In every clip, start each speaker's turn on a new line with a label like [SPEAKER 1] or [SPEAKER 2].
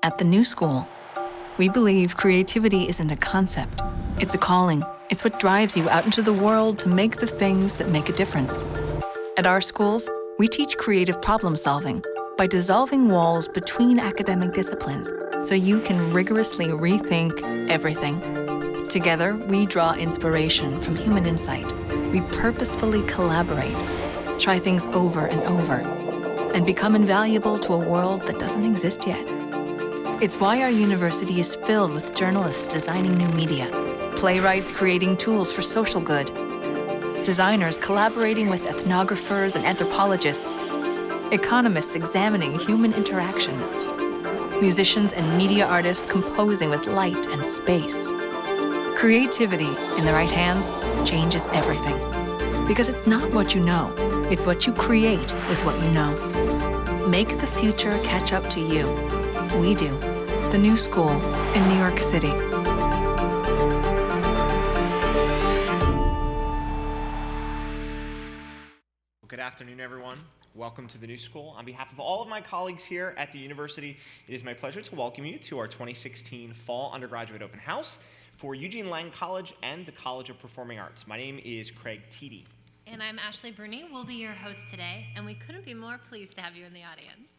[SPEAKER 1] At the New School, we believe creativity isn't a concept. It's a calling. It's what drives you out into the world to make the things that make a difference. At our schools, we teach creative problem solving by dissolving walls between academic disciplines so you can rigorously rethink everything. Together, we draw inspiration from human insight. We purposefully collaborate, try things over and over, and become invaluable to a world that doesn't exist yet. It's why our university is filled with journalists designing new media, playwrights creating tools for social good, designers collaborating with ethnographers and anthropologists, economists examining human interactions, musicians and media artists composing with light and space. Creativity, in the right hands, changes everything. Because it's not what you know, it's what you create with what you know. Make the future catch up to you. We do. The New School in New York City.
[SPEAKER 2] Good afternoon, everyone. Welcome to the New School. On behalf of all of my colleagues here at the university, it is my pleasure to welcome you to our 2016 Fall Undergraduate Open House for Eugene College and the College of Performing Arts. My name is Craig Tiede.
[SPEAKER 3] And I'm Ashley Bruni. We'll be your host today, and we couldn't be more pleased to have you in the audience.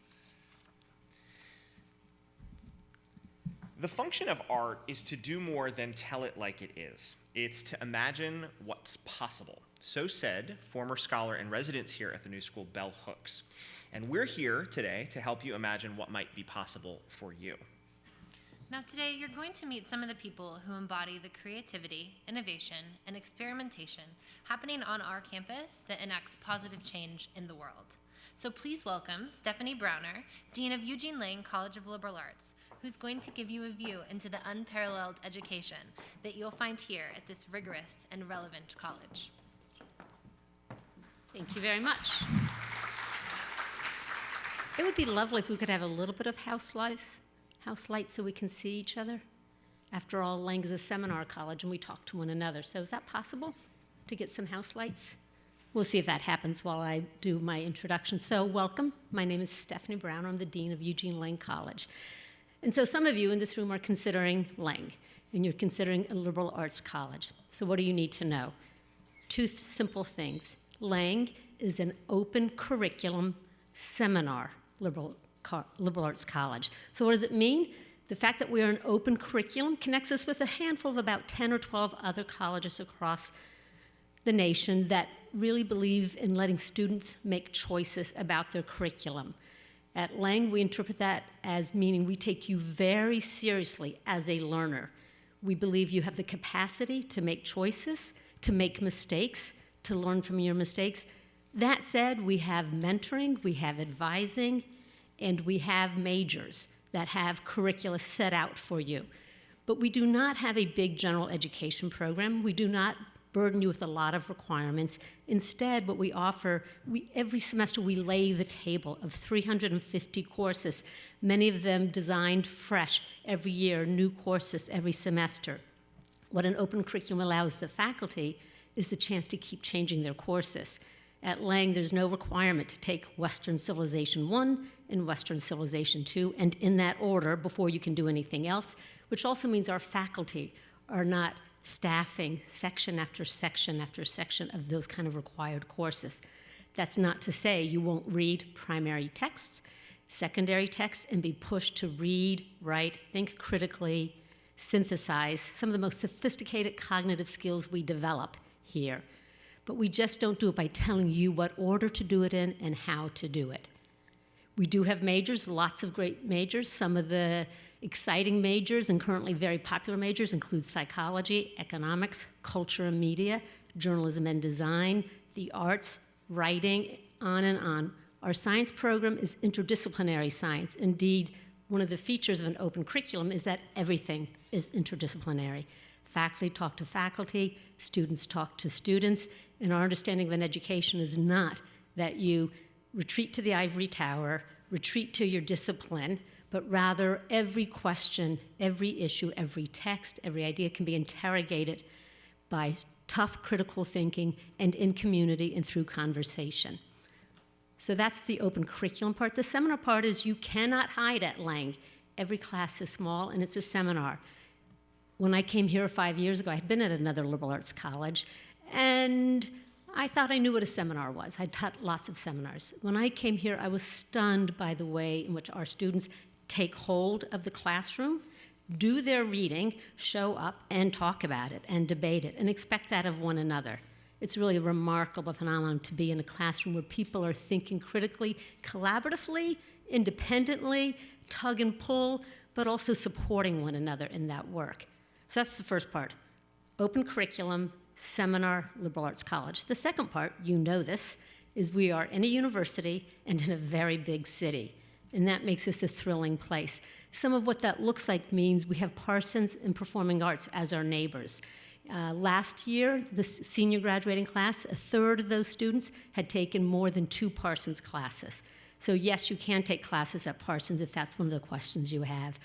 [SPEAKER 2] The function of art is to do more than tell it like it is. It's to imagine what's possible. So said former scholar in residence here at the New School, Bell Hooks. And we're here today to help you imagine what might be possible for you.
[SPEAKER 3] Now today, you're going to meet some of the people who embody the creativity, innovation, and experimentation happening on our campus that enacts positive change in the world. So please welcome Stephanie Browner, Dean of Eugene College of Liberal Arts, who's going to give you a view into the unparalleled education that you'll find here at this rigorous and relevant college.
[SPEAKER 4] Thank you very much. It would be lovely if we could have a little bit of house light so we can see each other. After all, Lang is a seminar college and we talk to one another. So is that possible to get some house lights? We'll see if that happens while I do my introduction. So welcome. My name is Stephanie Brown. I'm the Dean of Eugene College. And so some of you in this room are considering Lang, and you're considering a liberal arts college. So what do you need to know? Two simple things. Lang is an open curriculum seminar liberal arts college. So what does it mean? The fact that we are an open curriculum connects us with a handful of about 10 or 12 other colleges across the nation that really believe in letting students make choices about their curriculum. At Lang, we interpret that as meaning we take you very seriously as a learner. We believe you have the capacity to make choices, to make mistakes, to learn from your mistakes. That said, we have mentoring, we have advising, and we have majors that have curricula set out for you. But we do not have a big general education program. We do not burden you with a lot of requirements. Instead, what we offer, every semester we lay the table of 350 courses, many of them designed fresh every year, new courses every semester. What an open curriculum allows the faculty is the chance to keep changing their courses. At Lang, there's no requirement to take Western Civilization 1 and Western Civilization 2, and in that order before you can do anything else, which also means our faculty are not staffing section after section after section of those kind of required courses. That's not to say you won't read primary texts, secondary texts, and be pushed to read, write, think critically, synthesize, some of the most sophisticated cognitive skills we develop here. But we just don't do it by telling you what order to do it in and how to do it. We do have majors, lots of great majors. Some of the exciting majors and currently very popular majors include psychology, economics, culture and media, journalism and design, the arts, writing, on and on. Our science program is interdisciplinary science. Indeed, one of the features of an open curriculum is that everything is interdisciplinary. Faculty talk to faculty, students talk to students, and our understanding of an education is not that you retreat to the ivory tower, retreat to your discipline, but rather every question, every issue, every text, every idea can be interrogated by tough critical thinking and in community and through conversation. So that's the open curriculum part. The seminar part is you cannot hide at Lang. every class is small, and it's a seminar. When I came here 5 years ago, I had been at another liberal arts college, and I thought I knew what a seminar was. I'd taught lots of seminars. When I came here, I was stunned by the way in which our students take hold of the classroom, do their reading, show up, and talk about it, and debate it, and expect that of one another. It's really a remarkable phenomenon to be in a classroom where people are thinking critically, collaboratively, independently, tug and pull, but also supporting one another in that work. So that's the first part. Open curriculum, seminar, liberal arts college. The second part, you know this, is we are in a university and in a very big city. And that makes us a thrilling place. Some of what that looks like means we have Parsons and Performing Arts as our neighbors. Last year, the senior graduating class, a third of those students had taken more than 2 Parsons classes. So yes, you can take classes at Parsons if that's one of the questions you have.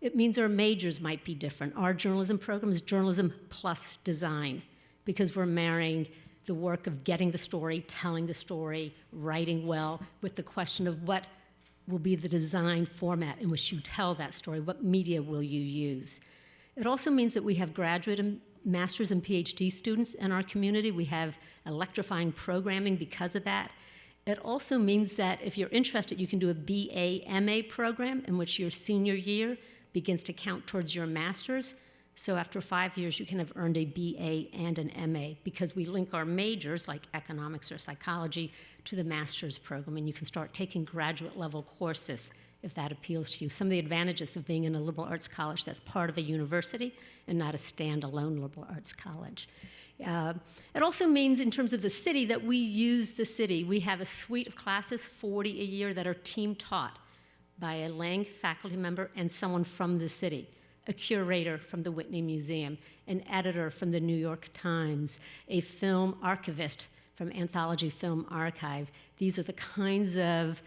[SPEAKER 4] It means our majors might be different. Our journalism program is journalism plus design, because we're marrying the work of getting the story, telling the story, writing well, with the question of what will be the design format in which you tell that story, what media will you use. It also means that we have graduate and master's and PhD students in our community. We have electrifying programming because of that. It also means that if you're interested, you can do a BA/MA program in which your senior year begins to count towards your master's. So after 5 years, you can have earned a BA and an MA because we link our majors, like economics or psychology, to the master's program, and you can start taking graduate level courses if that appeals to you. Some of the advantages of being in a liberal arts college that's part of a university and not a standalone liberal arts college. It also means, in terms of the city, that we use the city. We have a suite of classes, 40 a year, that are team taught by a Lang faculty member and someone from the city, a curator from the Whitney Museum, an editor from the New York Times, a film archivist from Anthology Film Archive. These are the kinds of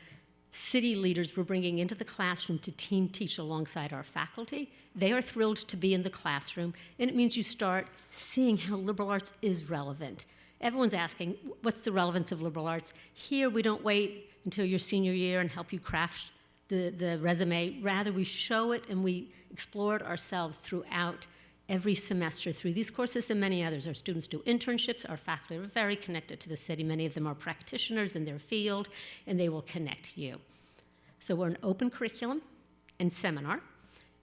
[SPEAKER 4] city leaders we're bringing into the classroom to team teach alongside our faculty. They are thrilled to be in the classroom, and it means you start seeing how liberal arts is relevant. Everyone's asking, what's the relevance of liberal arts? Here, we don't wait until your senior year and help you craft the resume. Rather, we show it and we explore it ourselves throughout every semester through these courses and many others. Our students do internships. Our faculty are very connected to the city. Many of them are practitioners in their field, and they will connect you. So we're an open curriculum and seminar,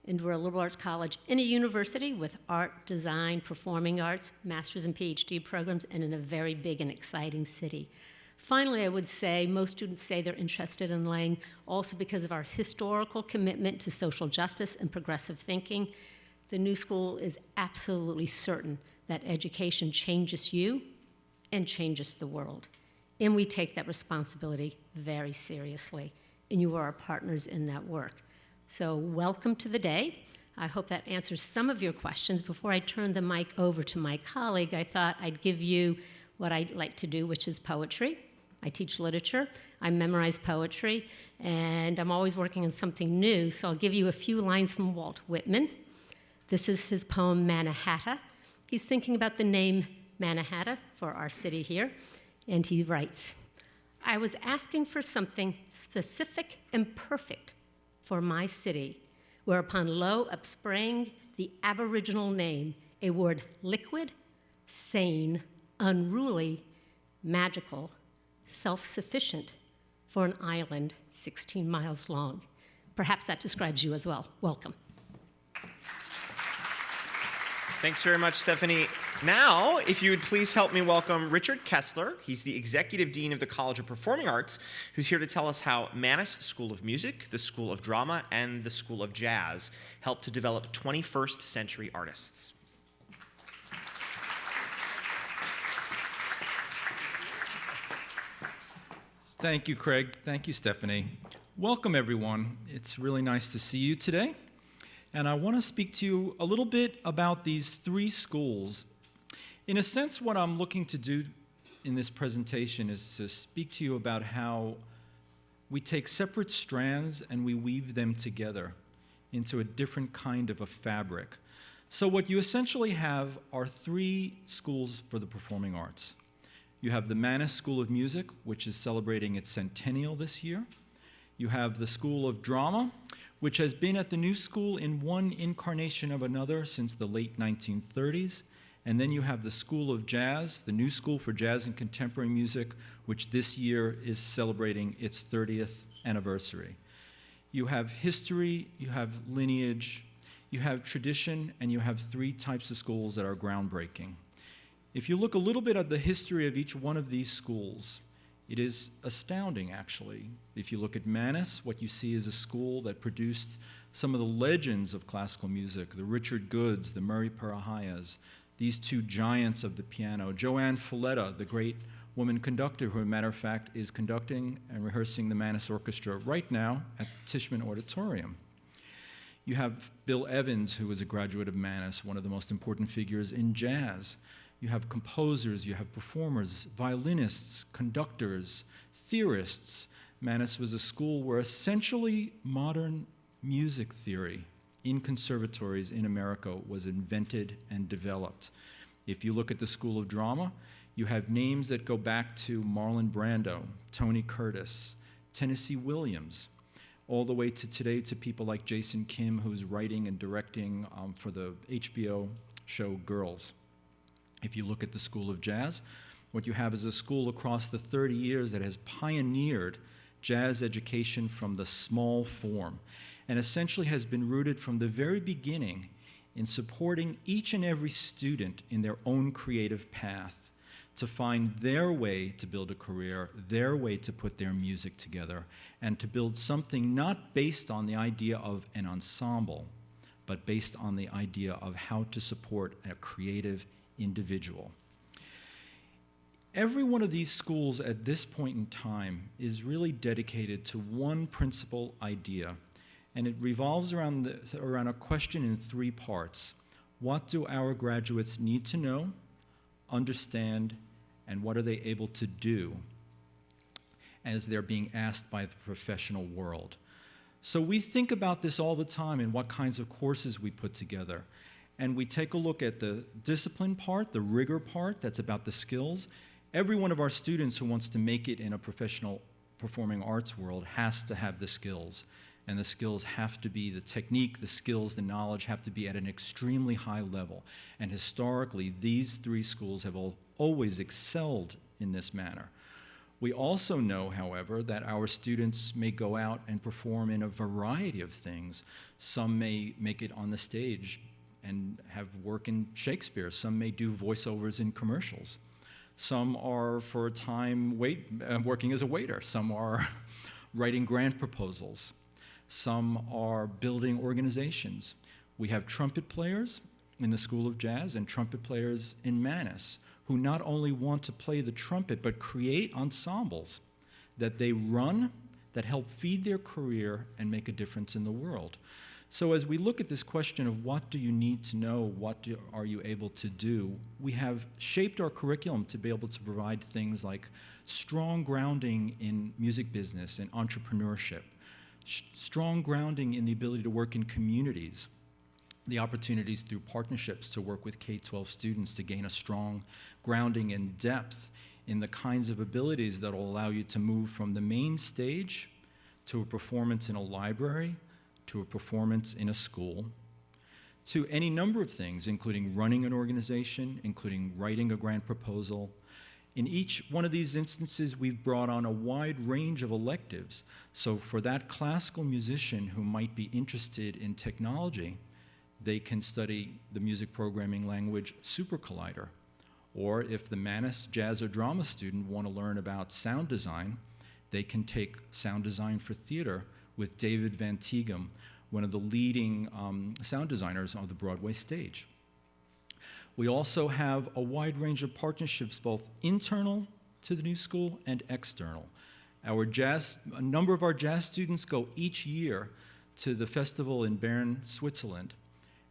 [SPEAKER 4] and we're a liberal arts college in a university with art, design, performing arts, master's and PhD programs, and in a very big and exciting city. Finally, I would say most students say they're interested in Lang also because of our historical commitment to social justice and progressive thinking. The new school is absolutely certain that education changes you and changes the world. And we take that responsibility very seriously, and you are our partners in that work. So welcome to the day. I hope that answers some of your questions. Before I turn the mic over to my colleague, I thought I'd give you what I like to do, which is poetry. I teach literature, I memorize poetry, and I'm always working on something new, so I'll give you a few lines from Walt Whitman. This is his poem, Mannahatta. He's thinking about the name Mannahatta for our city here, and he writes, I was asking for something specific and perfect for my city, whereupon lo upsprang the aboriginal name, a word liquid, sane, unruly, magical, self-sufficient for an island 16 miles long. Perhaps that describes you as well. Welcome.
[SPEAKER 2] Thanks very much, Stephanie. Now, if you would please help me welcome Richard Kessler. He's the Executive Dean of the College of Performing Arts, who's here to tell us how Mannes School of Music, the School of Drama, and the School of Jazz helped to develop 21st century artists.
[SPEAKER 5] Thank you, Craig. Thank you, Stephanie. Welcome, everyone. It's really nice to see you today. And I want to speak to you a little bit about these 3 schools. In a sense, what I'm looking to do in this presentation is to speak to you about how we take separate strands and we weave them together into a different kind of a fabric. So what you essentially have are 3 schools for the performing arts. You have the Mannes School of Music, which is celebrating its centennial this year. You have the School of Drama, which has been at the New School in one incarnation of another since the late 1930s. And then you have the School of Jazz, the New School for Jazz and Contemporary Music, which this year is celebrating its 30th anniversary. You have history, you have lineage, you have tradition, and you have three types of schools that are groundbreaking. If you look a little bit at the history of each one of these schools, it is astounding, actually. If you look at Mannes, what you see is a school that produced some of the legends of classical music, the Richard Goods, the Murray Perahayas, these two giants of the piano. Joanne Folletta, the great woman conductor, who, as a matter of fact, is conducting and rehearsing the Mannes Orchestra right now at Tishman Auditorium. You have Bill Evans, who was a graduate of Mannes, one of the most important figures in jazz. You have composers, you have performers, violinists, conductors, theorists. Mannes was a school where essentially modern music theory in conservatories in America was invented and developed. If you look at the School of Drama, you have names that go back to Marlon Brando, Tony Curtis, Tennessee Williams, all the way to today to people like Jason Kim, who's writing and directing for the HBO show Girls. If you look at the School of Jazz, what you have is a school across the 30 years that has pioneered jazz education from the small form, and essentially has been rooted from the very beginning in supporting each and every student in their own creative path to find their way to build a career, their way to put their music together, and to build something not based on the idea of an ensemble, but based on the idea of how to support a creative individual. Every one of these schools at this point in time is really dedicated to one principal idea, and it revolves around a question in three parts. What do our graduates need to know, understand, and what are they able to do as they're being asked by the professional world? So we think about this all the time and what kinds of courses we put together. And we take a look at the discipline part, the rigor part, that's about the skills. Every one of our students who wants to make it in a professional performing arts world has to have the skills. And the skills have to be the technique, the skills, the knowledge have to be at an extremely high level. And historically, these three schools have always excelled in this manner. We also know, however, that our students may go out and perform in a variety of things. Some may make it on the stage and have work in Shakespeare. Some may do voiceovers in commercials. Some are, for a time, working as a waiter. Some are writing grant proposals. Some are building organizations. We have trumpet players in the School of Jazz and trumpet players in Mannes who not only want to play the trumpet, but create ensembles that they run that help feed their career and make a difference in the world. So as we look at this question of what do you need to know, are you able to do, we have shaped our curriculum to be able to provide things like strong grounding in music business and entrepreneurship, strong grounding in the ability to work in communities, the opportunities through partnerships to work with K-12 students to gain a strong grounding and depth in the kinds of abilities that will allow you to move from the main stage to a performance in a library, to a performance in a school, to any number of things, including running an organization, including writing a grant proposal. In each one of these instances, we've brought on a wide range of electives. So for that classical musician who might be interested in technology, they can study the music programming language Super Collider. Or if the Mannes jazz or drama student want to learn about sound design, they can take sound design for theater with David Van Tighem, one of the leading sound designers on the Broadway stage. We also have a wide range of partnerships, both internal to the new school and external. A number of our jazz students go each year to the festival in Bern, Switzerland,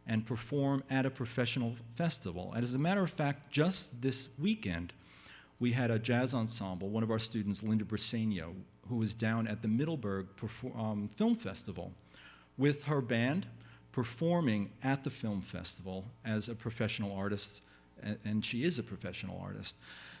[SPEAKER 5] and perform at a professional festival. And as a matter of fact, just this weekend, we had a jazz ensemble, one of our students, Linda Briseno, who was down at the Middleburg Film Festival with her band performing at the film festival as a professional artist, and she is a professional artist.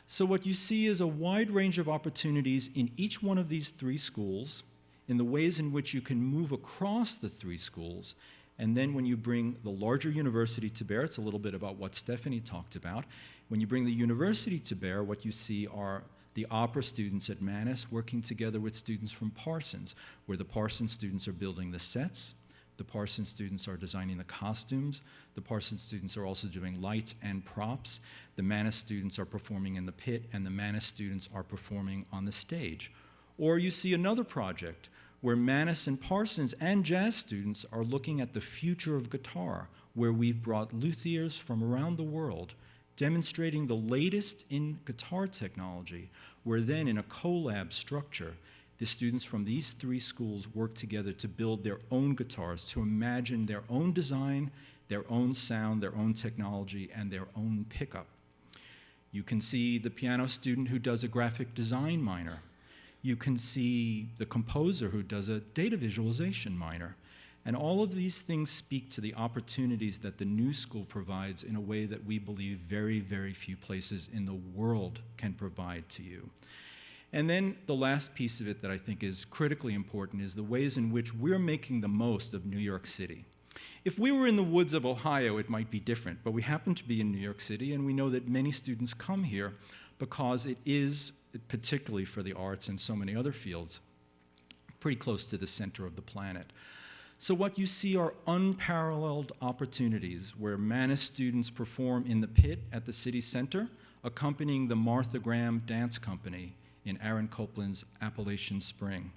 [SPEAKER 5] So what you see is a wide range of opportunities in each one of these three schools, in the ways in which you can move across the three schools. And then when you bring the larger university to bear, it's a little bit about what Stephanie talked about. When you bring the university to bear, what you see are the opera students at Mannes working together with students from Parsons, where the Parsons students are building the sets, the Parsons students are designing the costumes, the Parsons students are also doing lights and props, the Mannes students are performing in the pit, and the Mannes students are performing on the stage. Or you see another project where Mannes and Parsons and jazz students are looking at the future of guitar, where we've brought luthiers from around the world demonstrating the latest in guitar technology, where then in a collab structure, the students from these three schools work together to build their own guitars, to imagine their own design, their own sound, their own technology, and their own pickup. You can see the piano student who does a graphic design minor. You can see the composer who does a data visualization minor. And all of these things speak to the opportunities that the new school provides in a way that we believe very, very few places in the world can provide to you. And then the last piece of it that I think is critically important is the ways in which we're making the most of New York City. If we were in the woods of Ohio, it might be different, but we happen to be in New York City, and we know that many students come here because it is, particularly for the arts and so many other fields, pretty close to the center of the planet. So what you see are unparalleled opportunities where Mannes students perform in the pit at the city center, accompanying the Martha Graham Dance Company in Aaron Copland's Appalachian Spring.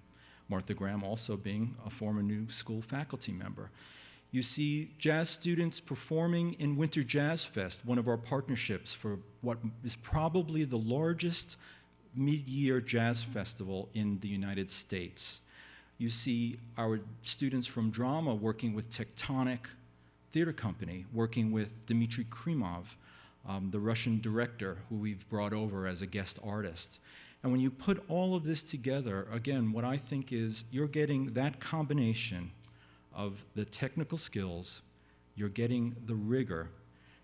[SPEAKER 5] Martha Graham also being a former New School faculty member. You see jazz students performing in Winter Jazz Fest, one of our partnerships for what is probably the largest mid-year jazz festival in the United States. You see our students from drama working with Tectonic Theater Company, working with Dmitry Krymov, the Russian director who we've brought over as a guest artist. And when you put all of this together, again, what I think is you're getting that combination of the technical skills, you're getting the rigor,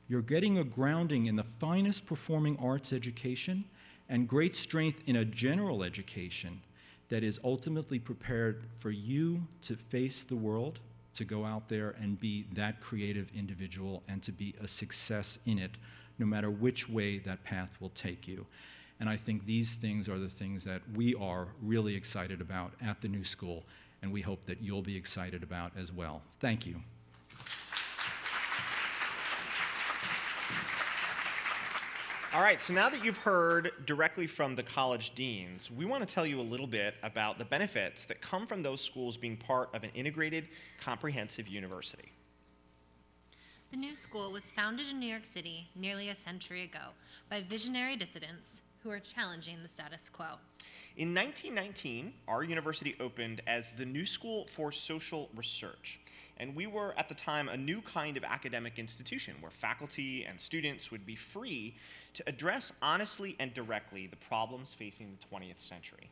[SPEAKER 5] you're getting a grounding in the finest performing arts education, and great strength in a general education that is ultimately prepared for you to face the world, to go out there and be that creative individual and to be a success in it, no matter which way that path will take you. And I think these things are the things that we are really excited about at the new school, and we hope that you'll be excited about as well. Thank you.
[SPEAKER 2] All right, so now that you've heard directly from the college deans, we want to tell you a little bit about the benefits that come from those schools being part of an integrated, comprehensive university.
[SPEAKER 3] The new school was founded in New York City nearly a century ago by visionary dissidents who are challenging the status quo.
[SPEAKER 2] In 1919, our university opened as the New School for Social Research, and we were at the time a new kind of academic institution where faculty and students would be free to address honestly and directly the problems facing the 20th century.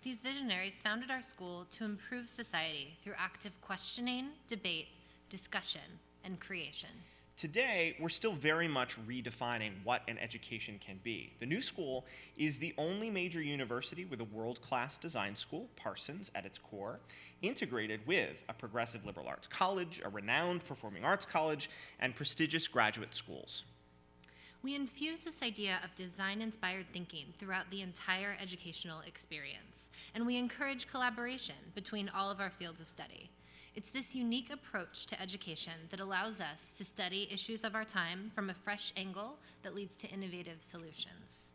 [SPEAKER 3] These visionaries founded our school to improve society through active questioning, debate, discussion, and creation.
[SPEAKER 2] Today, we're still very much redefining what an education can be. The new school is the only major university with a world-class design school, Parsons, at its core, integrated with a progressive liberal arts college, a renowned performing arts college, and prestigious graduate schools.
[SPEAKER 3] We infuse this idea of design-inspired thinking throughout the entire educational experience, and we encourage collaboration between all of our fields of study. It's this unique approach to education that allows us to study issues of our time from a fresh angle that leads to innovative solutions.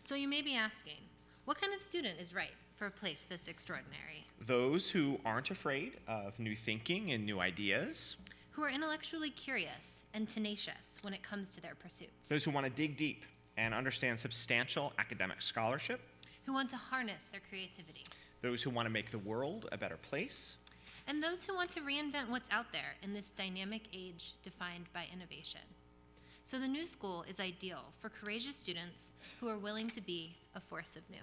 [SPEAKER 3] So you may be asking, what kind of student is right for a place this extraordinary?
[SPEAKER 2] Those who aren't afraid of new thinking and new ideas.
[SPEAKER 3] Who are intellectually curious and tenacious when it comes to their pursuits.
[SPEAKER 2] Those who want to dig deep and understand substantial academic scholarship.
[SPEAKER 3] Who want to harness their creativity.
[SPEAKER 2] Those who want to make the world a better place.
[SPEAKER 3] And those who want to reinvent what's out there in this dynamic age defined by innovation. So the new school is ideal for courageous students who are willing to be a force of new.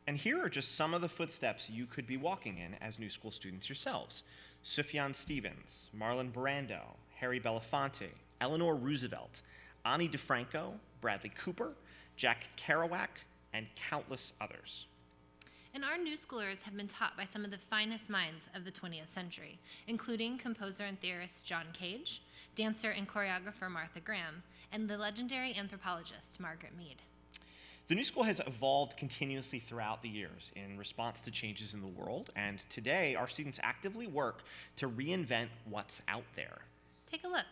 [SPEAKER 2] And here are just some of the footsteps you could be walking in as new school students yourselves. Sufjan Stevens, Marlon Brando, Harry Belafonte, Eleanor Roosevelt, Ani DeFranco, Bradley Cooper, Jack Kerouac, and countless others.
[SPEAKER 3] And our new schoolers have been taught by some of the finest minds of the 20th century, including composer and theorist John Cage, dancer and choreographer Martha Graham, and the legendary anthropologist Margaret Mead.
[SPEAKER 2] The new school has evolved continuously throughout the years in response to changes in the world, and today our students actively work to reinvent what's out there.
[SPEAKER 3] Take a look.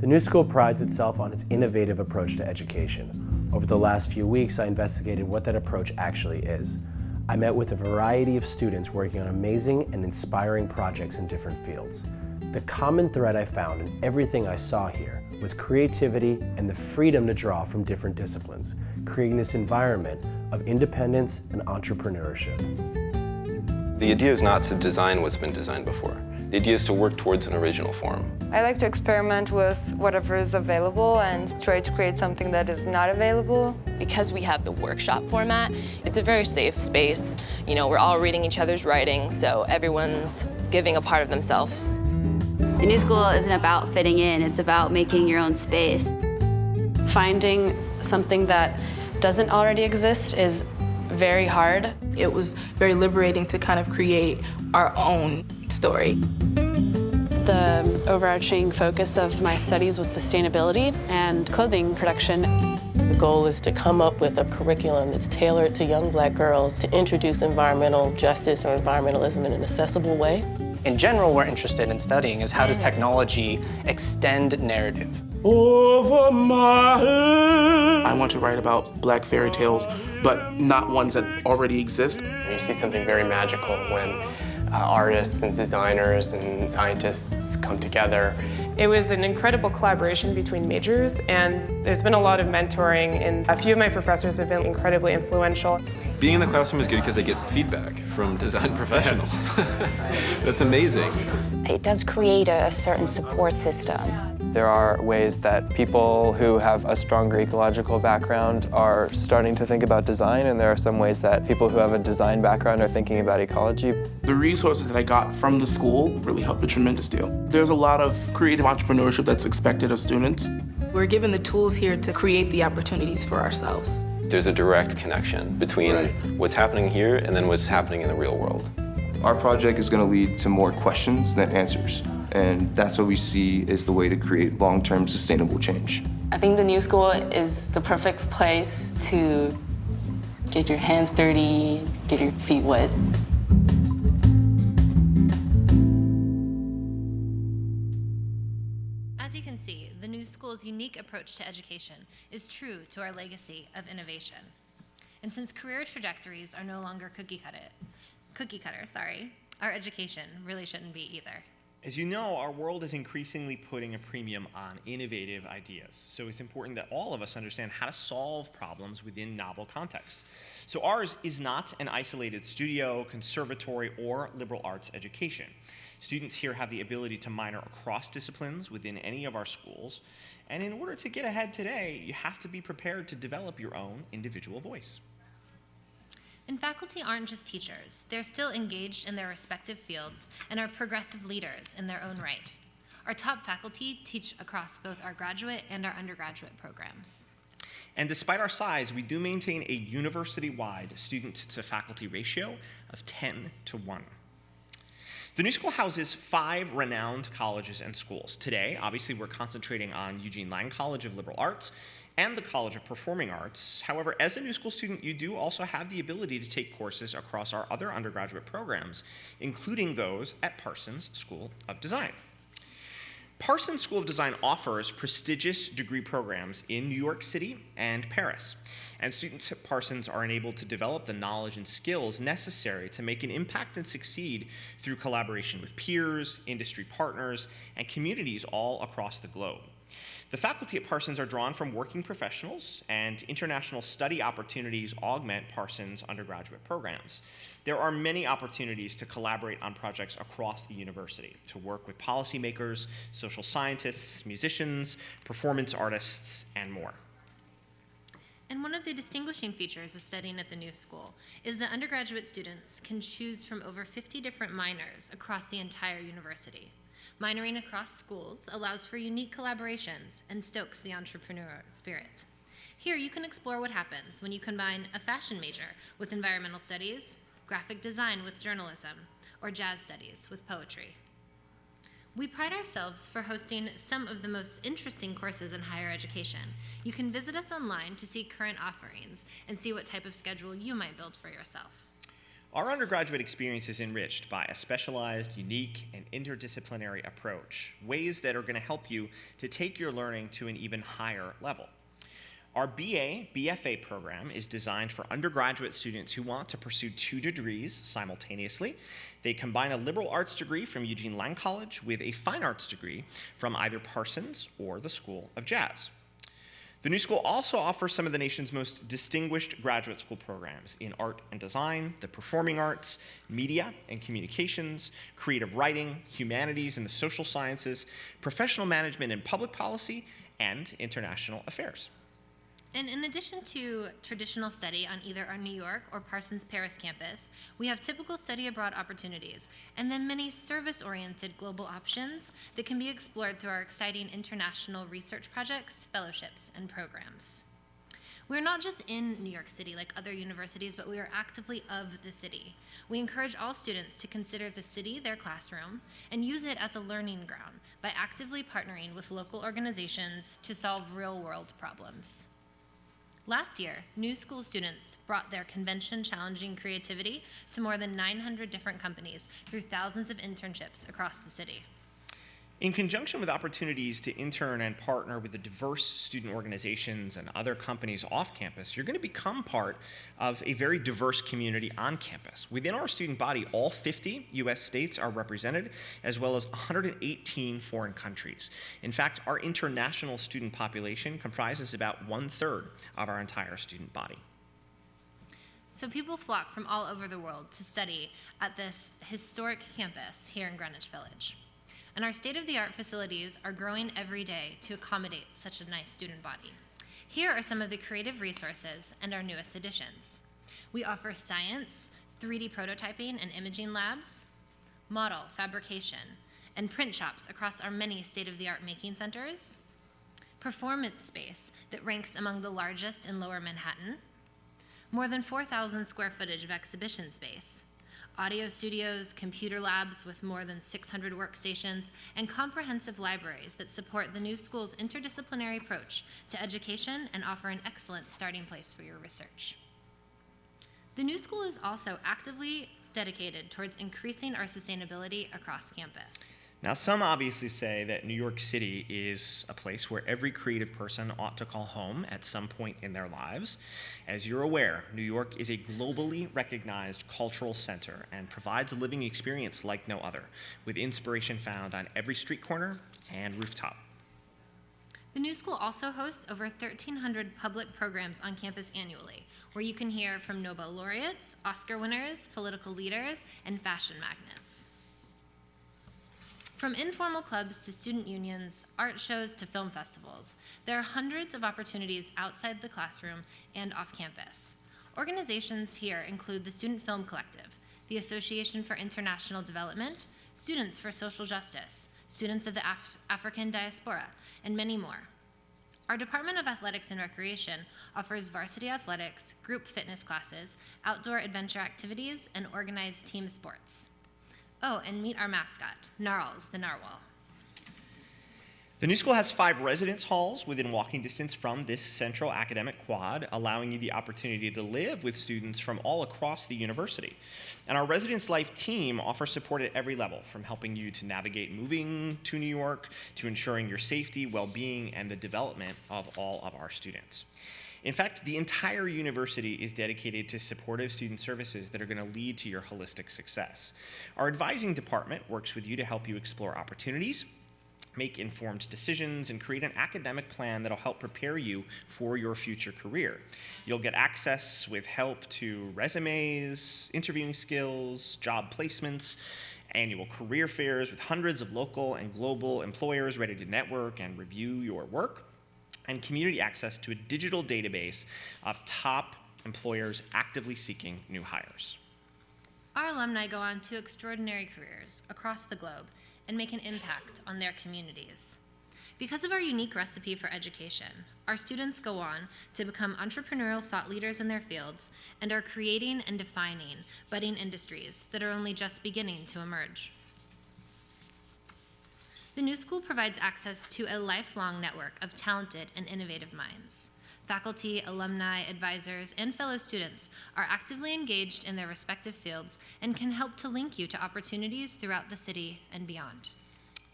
[SPEAKER 6] The new school prides itself on its innovative approach to education. Over the last few weeks, I investigated what that approach actually is. I met with a variety of students working on amazing and inspiring projects in different fields. The common thread I found in everything I saw here was creativity and the freedom to draw from different disciplines, creating this environment of independence and entrepreneurship.
[SPEAKER 7] The idea is not to design what's been designed before. The idea is to work towards an original form.
[SPEAKER 8] I like to experiment with whatever is available and try to create something that is not available.
[SPEAKER 9] Because we have the workshop format, it's a very safe space. You know, we're all reading each other's writing, so everyone's giving a part of themselves.
[SPEAKER 10] The new school isn't about fitting in, it's about making your own space.
[SPEAKER 11] Finding something that doesn't already exist is very hard.
[SPEAKER 12] It was very liberating to kind of create our own story.
[SPEAKER 11] The overarching focus of my studies was sustainability and clothing production.
[SPEAKER 13] The goal is to come up with a curriculum that's tailored to young Black girls to introduce environmental justice or environmentalism in an accessible way.
[SPEAKER 14] In general, we're interested in studying is how does technology extend narrative?
[SPEAKER 15] Over my head. I want to write about Black fairy tales, but not ones that already exist.
[SPEAKER 16] You see something very magical when artists and designers and scientists come together.
[SPEAKER 17] It was an incredible collaboration between majors, and there's been a lot of mentoring, and a few of my professors have been incredibly influential.
[SPEAKER 18] Being in the classroom is good because I get feedback from design professionals. That's amazing.
[SPEAKER 19] It does create a certain support system.
[SPEAKER 20] There are ways that people who have a stronger ecological background are starting to think about design, and there are some ways that people who have a design background are thinking about ecology.
[SPEAKER 15] The resources that I got from the school really helped a tremendous deal. There's a lot of creative entrepreneurship that's expected of students.
[SPEAKER 12] We're given the tools here to create the opportunities for ourselves.
[SPEAKER 7] There's a direct connection between what's happening here and then what's happening in the real world.
[SPEAKER 21] Our project is going to lead to more questions than answers, and that's what we see is the way to create long-term sustainable change.
[SPEAKER 13] I think the new school is the perfect place to get your hands dirty, get your feet wet.
[SPEAKER 3] As you can see, the new school's unique approach to education is true to our legacy of innovation. And since career trajectories are no longer cookie cutter, our education really shouldn't be either.
[SPEAKER 2] As you know, our world is increasingly putting a premium on innovative ideas. So it's important that all of us understand how to solve problems within novel contexts. So ours is not an isolated studio, conservatory, or liberal arts education. Students here have the ability to minor across disciplines within any of our schools. And in order to get ahead today, you have to be prepared to develop your own individual voice.
[SPEAKER 3] And faculty aren't just teachers. They're still engaged in their respective fields and are progressive leaders in their own right. Our top faculty teach across both our graduate and our undergraduate programs.
[SPEAKER 2] And despite our size, we do maintain a university-wide student-to-faculty ratio of 10-1. The new school houses 5 renowned colleges and schools. Today, obviously, we're concentrating on Eugene College of Liberal Arts and the College of Performing Arts. However, as a new school student, you do also have the ability to take courses across our other undergraduate programs, including those at Parsons School of Design. Parsons School of Design offers prestigious degree programs in New York City and Paris. And students at Parsons are enabled to develop the knowledge and skills necessary to make an impact and succeed through collaboration with peers, industry partners, and communities all across the globe. The faculty at Parsons are drawn from working professionals, and international study opportunities augment Parsons undergraduate programs. There are many opportunities to collaborate on projects across the university, to work with policymakers, social scientists, musicians, performance artists, and more.
[SPEAKER 3] And one of the distinguishing features of studying at the new school is that undergraduate students can choose from over 50 different minors across the entire university. Minoring across schools allows for unique collaborations and stokes the entrepreneurial spirit. Here you can explore what happens when you combine a fashion major with environmental studies, graphic design with journalism, or jazz studies with poetry. We pride ourselves for hosting some of the most interesting courses in higher education. You can visit us online to see current offerings and see what type of schedule you might build for yourself.
[SPEAKER 2] Our undergraduate experience is enriched by a specialized, unique, and interdisciplinary approach, ways that are going to help you to take your learning to an even higher level. Our BA/BFA program is designed for undergraduate students who want to pursue 2 degrees simultaneously. They combine a liberal arts degree from Eugene College with a fine arts degree from either Parsons or the School of Jazz. The new school also offers some of the nation's most distinguished graduate school programs in art and design, the performing arts, media and communications, creative writing, humanities and the social sciences, professional management and public policy, and international affairs.
[SPEAKER 3] And in addition to traditional study on either our New York or Parsons Paris campus, we have typical study abroad opportunities, and then many service-oriented global options that can be explored through our exciting international research projects, fellowships, and programs. We're not just in New York City like other universities, but we are actively of the city. We encourage all students to consider the city their classroom and use it as a learning ground by actively partnering with local organizations to solve real-world problems. Last year, new school students brought their convention-challenging creativity to more than 900 different companies through thousands of internships across the city.
[SPEAKER 2] In conjunction with opportunities to intern and partner with the diverse student organizations and other companies off campus, you're going to become part of a very diverse community on campus. Within our student body, all 50 U.S. states are represented, as well as 118 foreign countries. In fact, our international student population comprises about 1/3 of our entire student body.
[SPEAKER 3] So people flock from all over the world to study at this historic campus here in Greenwich Village. And our state-of-the-art facilities are growing every day to accommodate such a nice student body. Here are some of the creative resources and our newest additions. We offer science, 3D prototyping and imaging labs, model, fabrication, and print shops across our many state-of-the-art making centers, performance space that ranks among the largest in Lower Manhattan, more than 4,000 square footage of exhibition space, audio studios, computer labs with more than 600 workstations, and comprehensive libraries that support the new school's interdisciplinary approach to education and offer an excellent starting place for your research. The new school is also actively dedicated towards increasing our sustainability across campus.
[SPEAKER 2] Now, some obviously say that New York City is a place where every creative person ought to call home at some point in their lives. As you're aware, New York is a globally recognized cultural center and provides a living experience like no other, with inspiration found on every street corner and rooftop.
[SPEAKER 3] The new school also hosts over 1,300 public programs on campus annually, where you can hear from Nobel laureates, Oscar winners, political leaders, and fashion magnates. From informal clubs to student unions, art shows to film festivals, there are hundreds of opportunities outside the classroom and off campus. Organizations here include the Student Film Collective, the Association for International Development, Students for Social Justice, Students of the African Diaspora, and many more. Our Department of Athletics and Recreation offers varsity athletics, group fitness classes, outdoor adventure activities, and organized team sports. Oh, and meet our mascot, Gnarls, the narwhal.
[SPEAKER 2] The new school has 5 residence halls within walking distance from this central academic quad, allowing you the opportunity to live with students from all across the university. And our residence life team offers support at every level, from helping you to navigate moving to New York, to ensuring your safety, well-being, and the development of all of our students. In fact, the entire university is dedicated to supportive student services that are going to lead to your holistic success. Our advising department works with you to help you explore opportunities, make informed decisions, and create an academic plan that'll help prepare you for your future career. You'll get access with help to resumes, interviewing skills, job placements, annual career fairs with hundreds of local and global employers ready to network and review your work, and community access to a digital database of top employers actively seeking new hires.
[SPEAKER 3] Our alumni go on to extraordinary careers across the globe and make an impact on their communities. Because of our unique recipe for education, our students go on to become entrepreneurial thought leaders in their fields and are creating and defining budding industries that are only just beginning to emerge. The new school provides access to a lifelong network of talented and innovative minds. Faculty, alumni, advisors, and fellow students are actively engaged in their respective fields and can help to link you to opportunities throughout the city and beyond.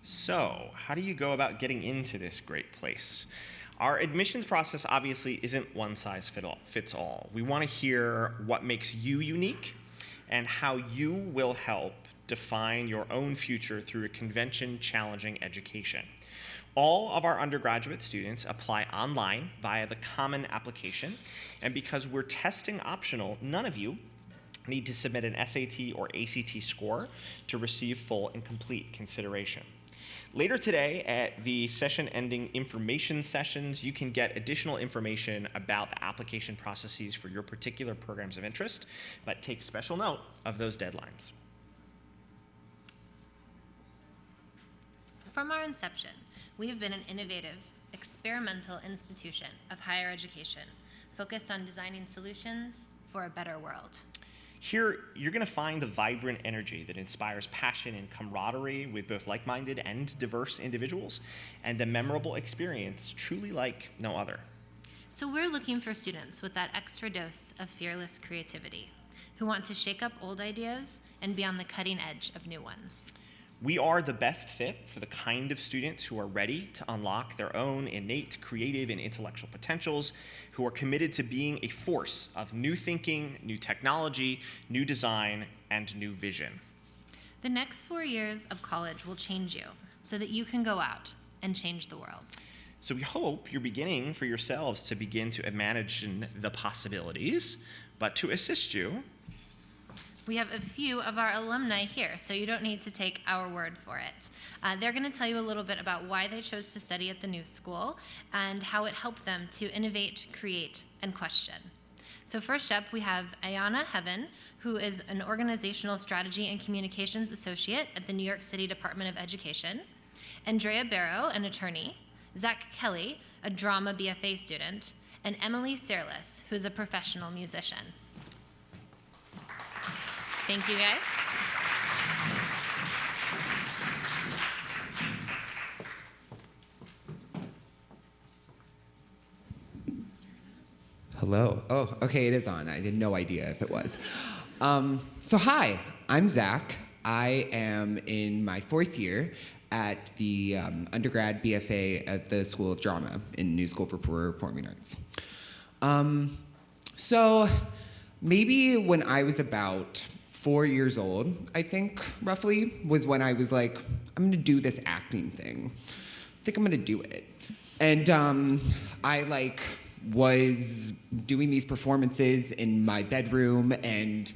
[SPEAKER 2] So, how do you go about getting into this great place? Our admissions process obviously isn't one size fits all. We want to hear what makes you unique and how you will help define your own future through a convention-challenging education. All of our undergraduate students apply online via the common application, and because we're testing optional, none of you need to submit an SAT or ACT score to receive full and complete consideration. Later today at the session-ending information sessions, you can get additional information about the application processes for your particular programs of interest, but take special note of those deadlines.
[SPEAKER 3] From our inception, we have been an innovative, experimental institution of higher education, focused on designing solutions for a better world.
[SPEAKER 2] Here, you're going to find the vibrant energy that inspires passion and camaraderie with both like-minded and diverse individuals, and a memorable experience truly like no other.
[SPEAKER 3] So we're looking for students with that extra dose of fearless creativity, who want to shake up old ideas and be on the cutting edge of new ones.
[SPEAKER 2] We are the best fit for the kind of students who are ready to unlock their own innate creative and intellectual potentials, who are committed to being a force of new thinking, new technology, new design, and new vision.
[SPEAKER 3] The next 4 years of college will change you so that you can go out and change the world.
[SPEAKER 2] So we hope you're beginning for yourselves to begin to imagine the possibilities, but to assist you,
[SPEAKER 3] we have a few of our alumni here, so you don't need to take our word for it. They're going to tell you a little bit about why they chose to study at the new school and how it helped them to innovate, create, and question. So first up, we have Ayanna, who is an Organizational Strategy and Communications Associate at the New York City Department of Education, Andrea, Barrow, an attorney, Zach Kelly, a drama BFA student, and Emily Searless, who's a professional musician. Thank you, guys.
[SPEAKER 1] Hello. Oh, okay, it is on. I had no idea if it was. So hi, I'm Zach. I am in my 4th year at the undergrad BFA at the School of Drama in New School for Performing Arts. So maybe when I was about 4 years old, I think, roughly, was when I was like, I'm gonna do this acting thing. I think I'm gonna do it. And I was doing these performances in my bedroom, and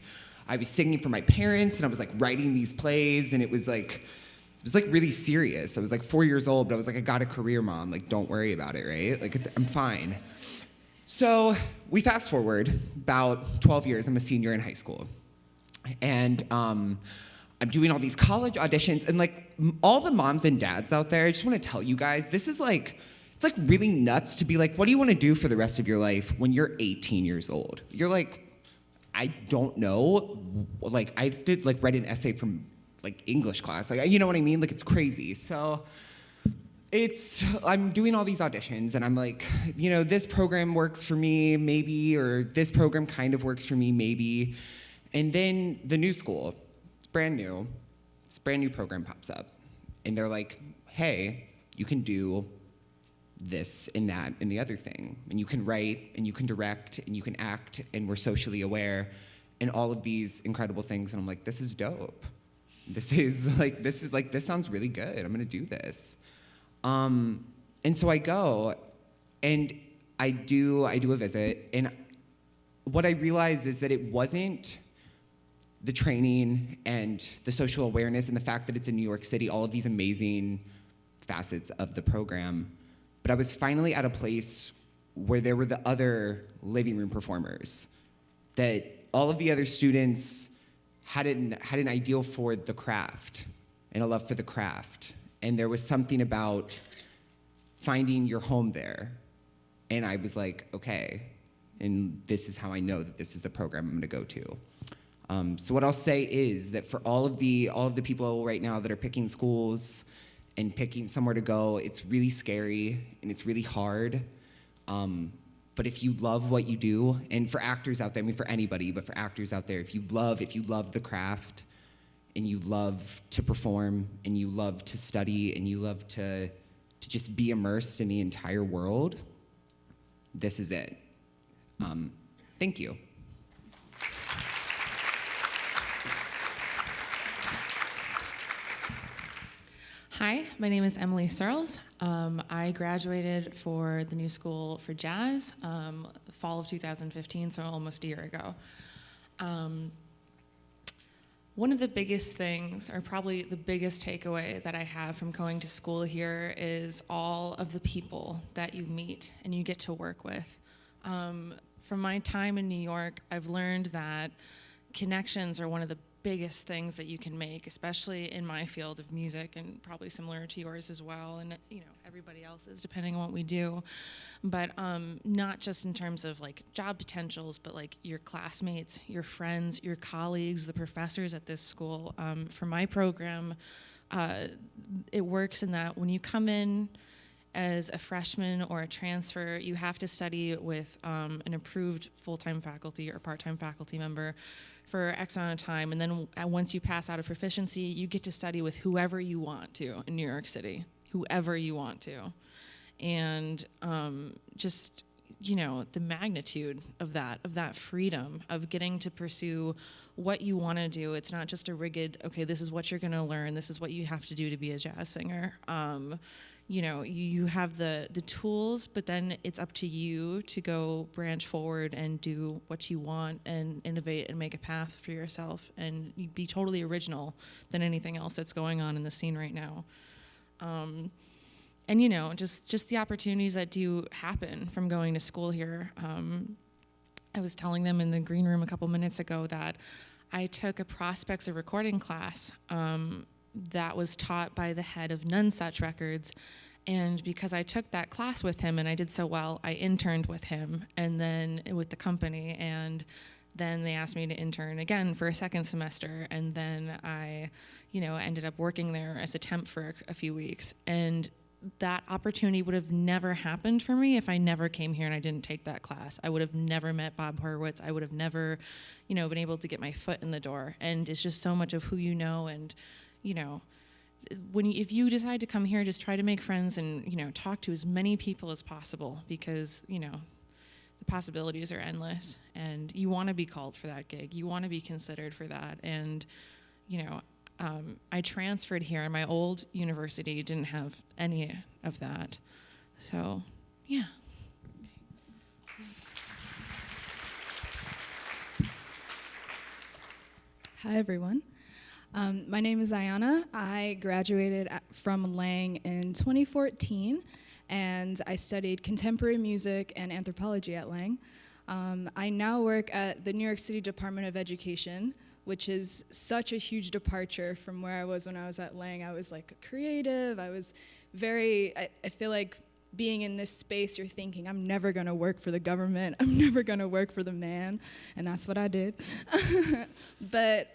[SPEAKER 1] I was singing for my parents, and I was writing these plays, and it was really serious. I was 4 years old, but I was I got a career, Mom, don't worry about it, right? I'm fine. So we fast forward about 12 years, I'm a senior in high school. And I'm doing all these college auditions, and all the moms and dads out there, I just want to tell you guys, this is it's really nuts to be what do you want to do for the rest of your life when you're 18 years old? You're I don't know. I did write an essay from English class. You know what I mean? It's crazy. So I'm doing all these auditions, and I'm this program works for me, maybe, or this program kind of works for me, maybe. And then the new school, it's brand new, this brand new program pops up. And they're hey, you can do this and that and the other thing. And you can write, and you can direct, and you can act, and we're socially aware, and all of these incredible things. And I'm this is dope. This sounds really good. I'm gonna do this. And so I go, and I do a visit, and what I realized is that it wasn't the training and the social awareness and the fact that it's in New York City, all of these amazing facets of the program. But I was finally at a place where there were the other living room performers, that all of the other students had an ideal for the craft and a love for the craft. And there was something about finding your home there. And I was like, okay, and this is how I know that this is the program I'm gonna go to. So what I'll say is that for all of the people right now that are picking schools and picking somewhere to go, it's really scary and it's really hard. But if you love what you do, and for actors out there, I mean for anybody, but for actors out there, if you love the craft, and you love to perform, and you love to study, and you love to just be immersed in the entire world, this is it. Thank you.
[SPEAKER 4] Hi, my name is Emily Searles. I graduated for the New School for Jazz fall of 2015, so almost a year ago. One of the biggest things, or probably the biggest takeaway that I have from going to school here is all of the people that you meet and you get to work with. From my time in New York, I've learned that connections are one of the biggest things that you can make, especially in my field of music, and probably similar to yours as well, and everybody else's, depending on what we do. But not just in terms of like job potentials, but like your classmates, your friends, your colleagues, the professors at this school. For my program, it works in that when you come in as a freshman or a transfer, you have to study with an approved full-time faculty or part-time faculty member for X amount of time, and then once you pass out of proficiency, you get to study with whoever you want to in New York City, whoever you want to. And just, the magnitude of that freedom of getting to pursue what you want to do. It's not just a rigged, okay, this is what you're gonna learn, this is what you have to do to be a jazz singer. You have the tools, but then it's up to you to go branch forward and do what you want and innovate and make a path for yourself and be totally original than anything else that's going on in the scene right now. And just the opportunities that do happen from going to school here. I was telling them in the green room a couple minutes ago that I took a prospects of recording class that was taught by the head of None Such Records. And because I took that class with him and I did so well, I interned with him and then with the company. And then they asked me to intern again for a second semester. And then I, ended up working there as a temp for a few weeks. And that opportunity would have never happened for me if I never came here and I didn't take that class. I would have never met Bob Horowitz. I would have never, been able to get my foot in the door. And it's just so much of who you know. And, if you decide to come here, just try to make friends and, talk to as many people as possible because, the possibilities are endless and you want to be called for that gig. You want to be considered for that. And, I transferred here and my old university didn't have any of that. So, yeah.
[SPEAKER 22] Hi, everyone. My name is Ayanna. I graduated from Lang in 2014, and I studied contemporary music and anthropology at Lang. I now work at the New York City Department of Education, which is such a huge departure from where I was when I was at Lang. I was like a creative. I was I feel like being in this space, you're thinking, I'm never gonna work for the government. I'm never gonna work for the man. And that's what I did. But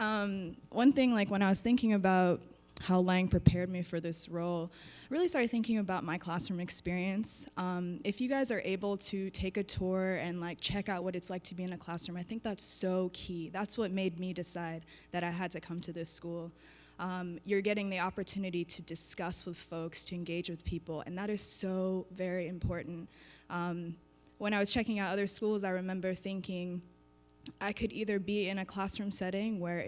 [SPEAKER 22] one thing, like when I was thinking about how Lang prepared me for this role, I really started thinking about my classroom experience. If you guys are able to take a tour and like check out what it's like to be in a classroom, I think that's so key. That's what made me decide that I had to come to this school. You're getting the opportunity to discuss with folks, to engage with people, and that is so very important. When I was checking out other schools, I remember thinking, I could either be in a classroom setting where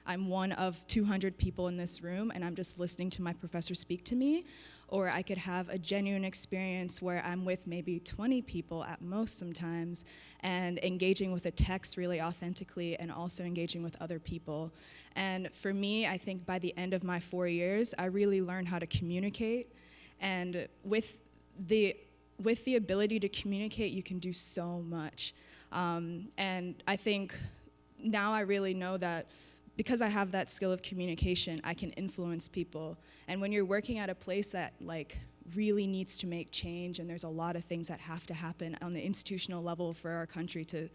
[SPEAKER 22] I'm one of 200 people in this room and I'm just listening to my professor speak to me, or I could have a genuine experience where I'm with maybe 20 people at most sometimes and engaging with a text really authentically and also engaging with other people. And for me, I think by the end of my 4 years, I really learned how to communicate. And with the ability to communicate, you can do so much. And I think now I really know that because I have that skill of communication, I can influence people. And when you're working at a place that like really needs to make change, and there's a lot of things that have to happen on the institutional level for our country to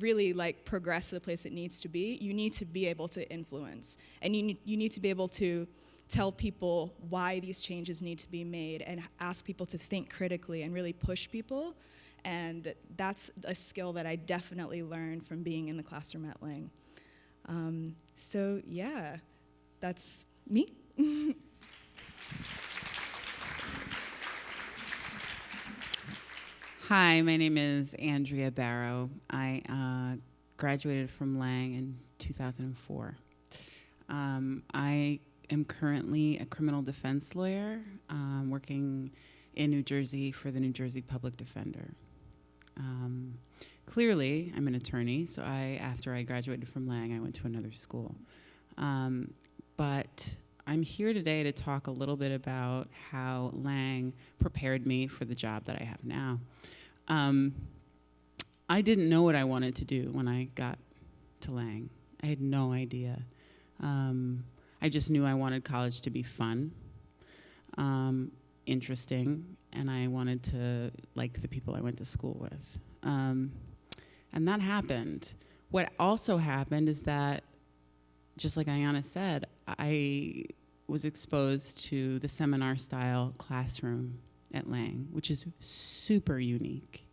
[SPEAKER 22] really like progress to the place it needs to be. You need to be able to influence, and you need to be able to tell people why these changes need to be made and ask people to think critically and really push people. And that's a skill that I definitely learned from being in the classroom at Lang. So yeah, that's me.
[SPEAKER 5] Hi, my name is Andrea Barrow. I graduated from Lang in 2004. I am currently a criminal defense lawyer working in New Jersey for the New Jersey Public Defender. Clearly, I'm an attorney, so after I graduated from Lang, I went to another school. But I'm here today to talk a little bit about how Lang prepared me for the job that I have now. I didn't know what I wanted to do when I got to Lang. I had no idea. I just knew I wanted college to be fun, interesting, and I wanted to like the people I went to school with. And that happened. What also happened is that, just like Ayanna said, I was exposed to the seminar-style classroom at Lang, which is super unique.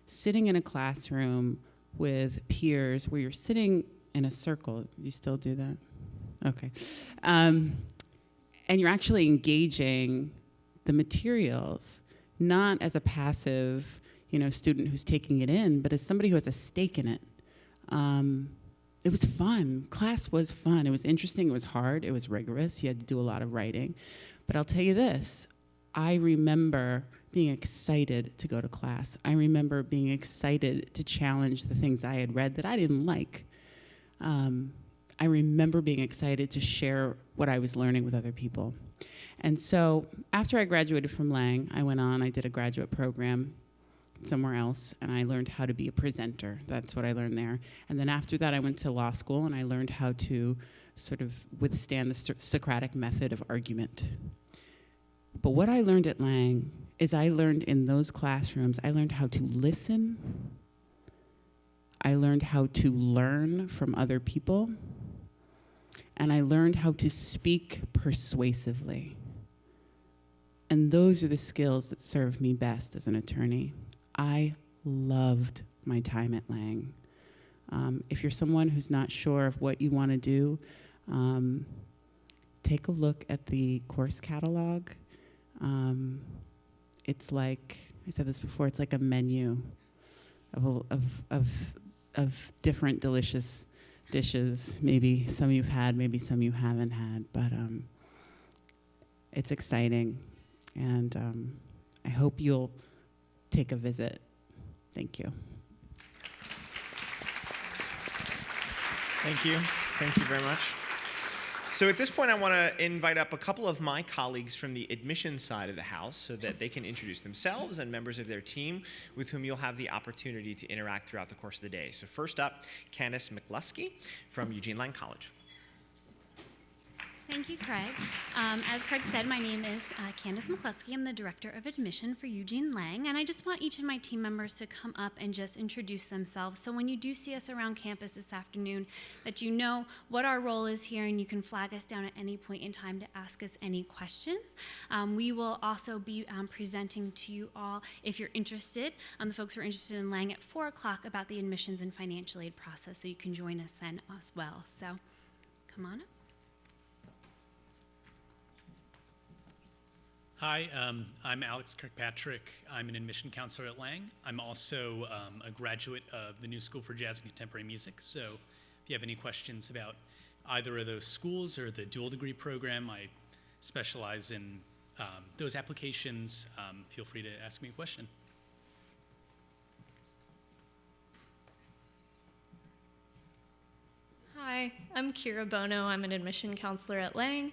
[SPEAKER 5] Sitting in a classroom with peers where you're sitting in a circle. You still do that? Okay. And you're actually engaging the materials, not as a passive, student who's taking it in, but as somebody who has a stake in it. It was fun. Class was fun. It was interesting. It was hard. It was rigorous. You had to do a lot of writing. But I'll tell you this, I remember being excited to go to class. I remember being excited to challenge the things I had read that I didn't like. I remember being excited to share what I was learning with other people. And so after I graduated from Lang, I went on, I did a graduate program somewhere else, and I learned how to be a presenter. That's what I learned there. And then after that, I went to law school, and I learned how to sort of withstand the Socratic method of argument. But what I learned at Lang is I learned in those classrooms, I learned how to listen. I learned how to learn from other people. And I learned how to speak persuasively. And those are the skills that serve me best as an attorney. I loved my time at Lang. If you're someone who's not sure of what you want to do, take a look at the course catalog. It's like, I said this before, it's like a menu of different delicious dishes. Maybe some you've had, maybe some you haven't had, but it's exciting. And I hope you'll take a visit. Thank you.
[SPEAKER 2] Thank you. Thank you very much. So at this point, I want to invite up a couple of my colleagues from the admissions side of the house so that they can introduce themselves and members of their team with whom you'll have the opportunity to interact throughout the course of the day. So first up, Candice MacLusky from Eugene Lang College.
[SPEAKER 6] Thank you, Craig. As Craig said, my name is Candice MacLusky. I'm the Director of Admission for Eugene Lang, and I just want each of my team members to come up and just introduce themselves. So when you do see us around campus this afternoon, that you know what our role is here, and you can flag us down at any point in time to ask us any questions. We will also be presenting to you all, if you're interested, the folks who are interested in Lang at 4 o'clock about the admissions and financial aid process, so you can join us then as well. So come on up.
[SPEAKER 23] Hi, I'm Alex Kirkpatrick. I'm an admission counselor at Lang. I'm also a graduate of the New School for Jazz and Contemporary Music. So if you have any questions about either of those schools or the dual degree program, I specialize in those applications. Feel free to ask me a question.
[SPEAKER 24] Hi, I'm Kira Bono. I'm an admission counselor at Lang.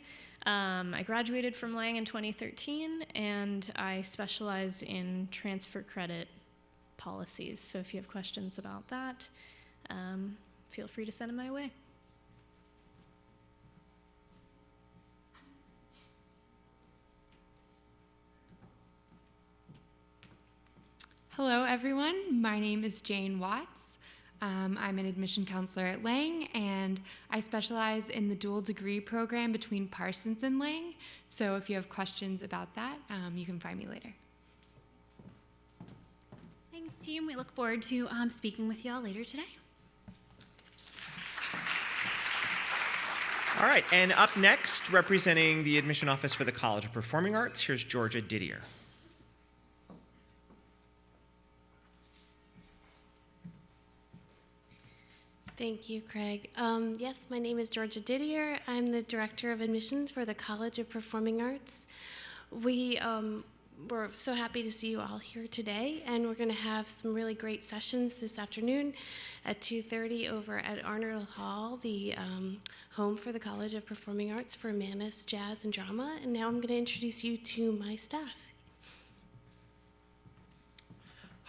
[SPEAKER 24] I graduated from Lang in 2013, and I specialize in transfer credit policies. So if you have questions about that, feel free to send them my way.
[SPEAKER 8] Hello, everyone. My name is Jane Watts. I'm an admission counselor at Lang, and I specialize in the dual degree program between Parsons and Lang. So if you have questions about that, you can find me later.
[SPEAKER 6] Thanks, team. We look forward to speaking with you all later today.
[SPEAKER 2] All right, and up next, representing the admission office for the College of Performing Arts, here's Georgia Didier.
[SPEAKER 9] Thank you, Craig. Yes, my name is Georgia Didier. I'm the Director of Admissions for the College of Performing Arts. We're so happy to see you all here today, and we're going to have some really great sessions this afternoon at 2:30 over at Arnold Hall, the home for the College of Performing Arts for Manus, Jazz, and Drama. And now I'm going to introduce you to my staff.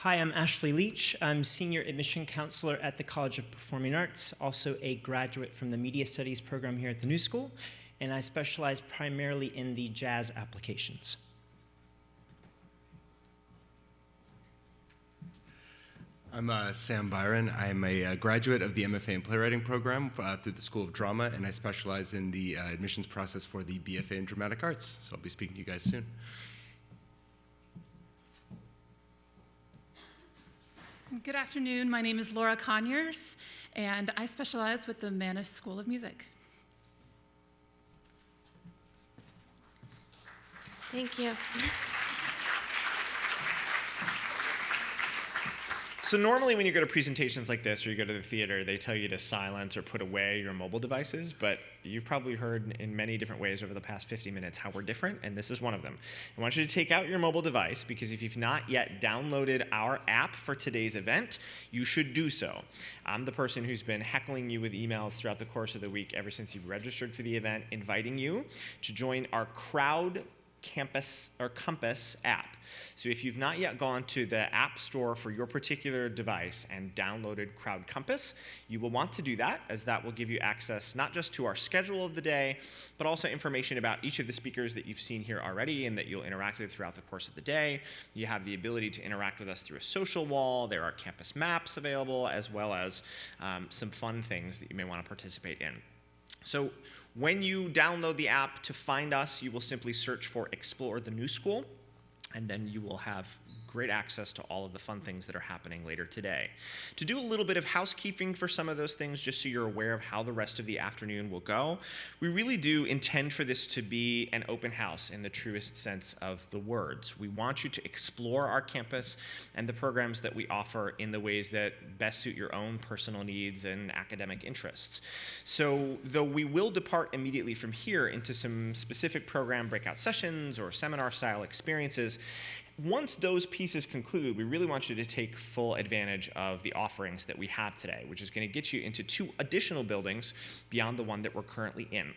[SPEAKER 10] Hi, I'm Ashley Leach. I'm Senior Admission Counselor at the College of Performing Arts, also a graduate from the Media Studies program here at the New School, and I specialize primarily in the jazz applications.
[SPEAKER 11] I'm Sam Byron. I'm a graduate of the MFA in Playwriting program through the School of Drama, and I specialize in the admissions process for the BFA in Dramatic Arts, so I'll be speaking to you guys soon.
[SPEAKER 25] Good afternoon. My name is Laura Conyers, and I specialize with the Manus School of Music.
[SPEAKER 9] Thank you.
[SPEAKER 2] So normally when you go to presentations like this or you go to the theater, they tell you to silence or put away your mobile devices, but you've probably heard in many different ways over the past 50 minutes how we're different, and this is one of them. I want you to take out your mobile device, because if you've not yet downloaded our app for today's event, you should do so. I'm the person who's been heckling you with emails throughout the course of the week ever since you've registered for the event, inviting you to join our Crowd Campus or Compass app. So if you've not yet gone to the app store for your particular device and downloaded Crowd Compass, you will want to do that, as that will give you access not just to our schedule of the day, but also information about each of the speakers that you've seen here already and that you'll interact with throughout the course of the day. You have the ability to interact with us through a social wall. There are campus maps available, as well as some fun things that you may want to participate in. So when you download the app, to find us, you will simply search for Explore the New School, and then you will have great access to all of the fun things that are happening later today. To do a little bit of housekeeping for some of those things, just so you're aware of how the rest of the afternoon will go, we really do intend for this to be an open house in the truest sense of the words. We want you to explore our campus and the programs that we offer in the ways that best suit your own personal needs and academic interests. So though we will depart immediately from here into some specific program breakout sessions or seminar-style experiences, once those pieces conclude, we really want you to take full advantage of the offerings that we have today, which is going to get you into 2 additional buildings beyond the one that we're currently in.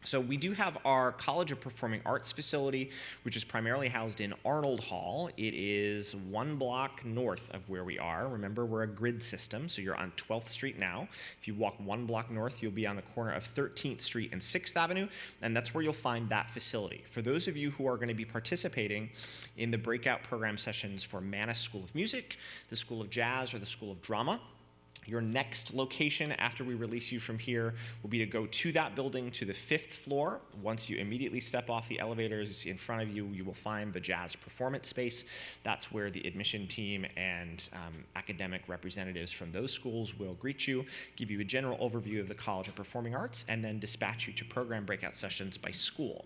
[SPEAKER 2] So we do have our College of Performing Arts facility, which is primarily housed in Arnold Hall. It is 1 block north of where we are. Remember, we're a grid system, so you're on 12th Street now. If you walk 1 block north, you'll be on the corner of 13th Street and 6th Avenue, and that's where you'll find that facility. For those of you who are going to be participating in the breakout program sessions for Manus School of Music, the School of Jazz, or the School of Drama, your next location after we release you from here will be to go to that building to the 5th floor. Once you immediately step off the elevators in front of you, you will find the jazz performance space. That's where the admission team and academic representatives from those schools will greet you, give you a general overview of the College of Performing Arts, and then dispatch you to program breakout sessions by school.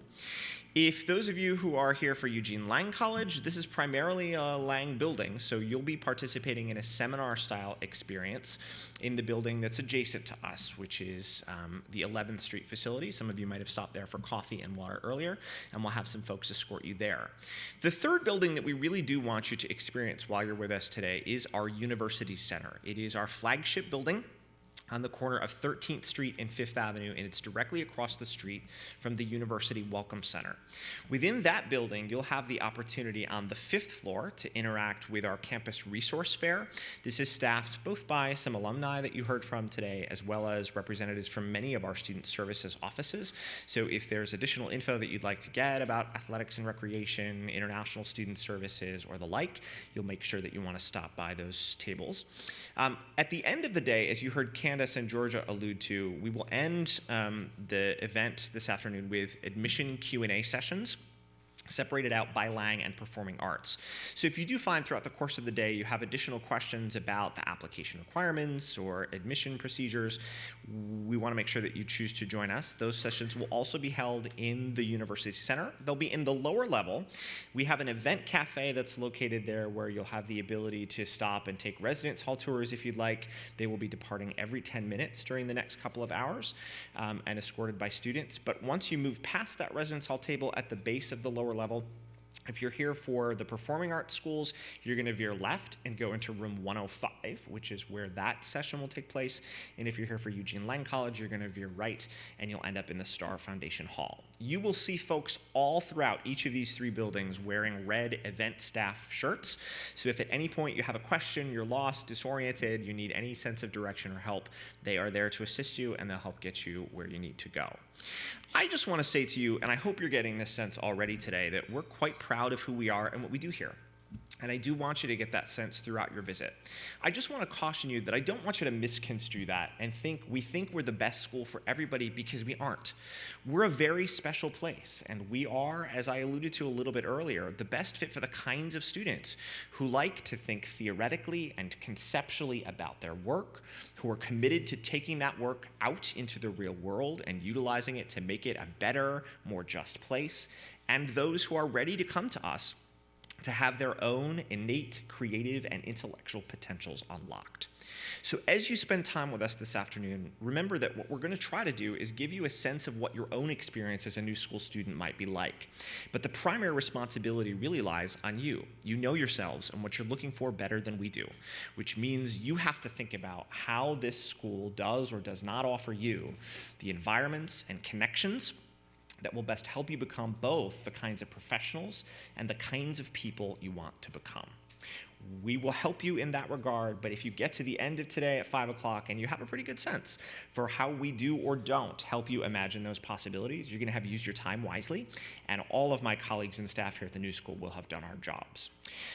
[SPEAKER 2] If those of you who are here for Eugene Lang College, this is primarily a Lang building, so you'll be participating in a seminar-style experience in the building that's adjacent to us, which is the 11th Street facility. Some of you might have stopped there for coffee and water earlier, and we'll have some folks escort you there. The third building that we really do want you to experience while you're with us today is our University Center. It is our flagship building. on the corner of 13th Street and 5th Avenue, and it's directly across the street from the University Welcome Center. Within that building, you'll have the opportunity on the 5th floor to interact with our campus resource fair. This is staffed both by some alumni that you heard from today, as well as representatives from many of our student services offices. So if there's additional info that you'd like to get about athletics and recreation, international student services, or the like, you'll make sure that you want to stop by those tables. At the end of the day, as you heard Candice and Georgia allude to, we will end the event this afternoon with admission Q&A sessions, separated out by Lang and performing arts. So if you do find throughout the course of the day you have additional questions about the application requirements or admission procedures, we want to make sure that you choose to join us. Those sessions will also be held in the University Center. They'll be in the lower level. We have an event cafe that's located there where you'll have the ability to stop and take residence hall tours if you'd like. They will be departing every 10 minutes during the next couple of hours and escorted by students. But once you move past that residence hall table at the base of the lower level, if you're here for the performing arts schools, you're going to veer left and go into room 105, which is where that session will take place. And if you're here for Eugene Lang College, you're going to veer right and you'll end up in the Starr Foundation Hall. You will see folks all throughout each of these three buildings wearing red event staff shirts. So if at any point you have a question, you're lost, disoriented, you need any sense of direction or help, they are there to assist you and they'll help get you where you need to go. I just want to say to you, and I hope you're getting this sense already today, that we're quite proud of who we are and what we do here. And I do want you to get that sense throughout your visit. I just want to caution you that I don't want you to misconstrue that and think we're the best school for everybody, because we aren't. We're a very special place, and we are, as I alluded to a little bit earlier, the best fit for the kinds of students who like to think theoretically and conceptually about their work, who are committed to taking that work out into the real world and utilizing it to make it a better, more just place, and those who are ready to come to us to have their own innate creative and intellectual potentials unlocked. So as you spend time with us this afternoon, remember that what we're going to try to do is give you a sense of what your own experience as a new school student might be like. But the primary responsibility really lies on you. You know yourselves and what you're looking for better than we do, which means you have to think about how this school does or does not offer you the environments and connections that will best help you become both the kinds of professionals and the kinds of people you want to become. We will help you in that regard, but if you get to the end of today at 5 o'clock and you have a pretty good sense for how we do or don't help you imagine those possibilities, you're going to have used your time wisely, and all of my colleagues and staff here at the New School will have done our jobs.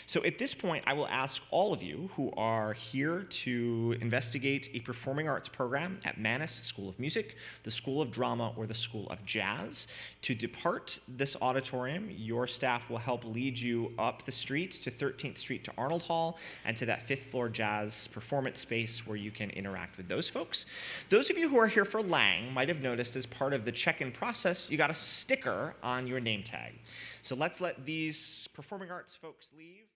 [SPEAKER 2] So at this point, I will ask all of you who are here to investigate a performing arts program at Mannes School of Music, the School of Drama, or the School of Jazz to depart this auditorium. Your staff will help lead you up the street to 13th Street to Arnold Hall and to that 5th floor jazz performance space where you can interact with those folks. Those of you who are here for Lang might have noticed as part of the check-in process, you got a sticker on your name tag. So let's let these performing arts folks leave.